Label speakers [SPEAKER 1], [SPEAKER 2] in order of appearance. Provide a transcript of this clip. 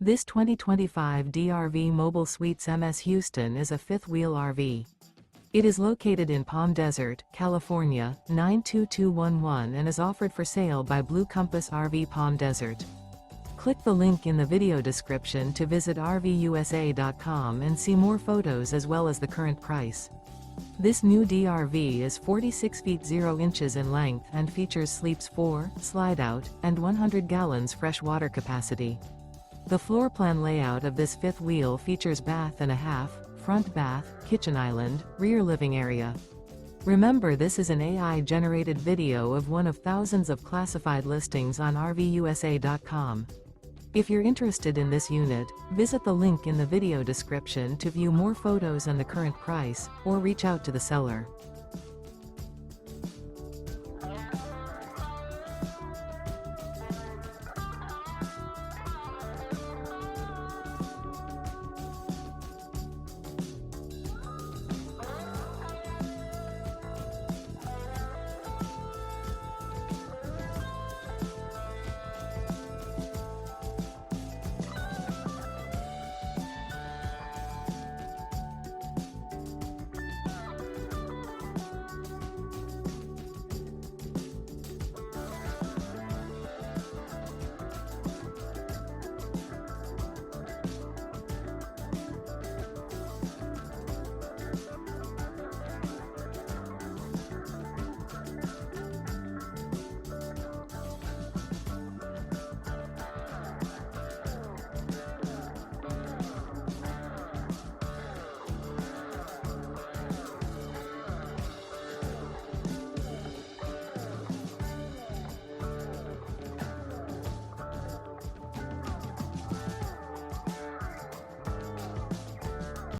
[SPEAKER 1] This 2025 DRV Mobile Suites MS Houston is a fifth-wheel RV. It is located in Palm Desert, California, 92211 and is offered for sale by Blue Compass RV Palm Desert. Click the link in the video description to visit RVUSA.com and see more photos as well as the current price. This new DRV is 46 feet 0 inches in length and features sleeps 4, slide-out, and 100 gallons fresh water capacity. The floor plan layout of this fifth wheel features bath and a half, front bath, kitchen island, rear living area. Remember, this is an AI-generated video of one of thousands of classified listings on RVUSA.com. If you're interested in this unit, visit the link in the video description to view more photos and the current price, or reach out to the seller.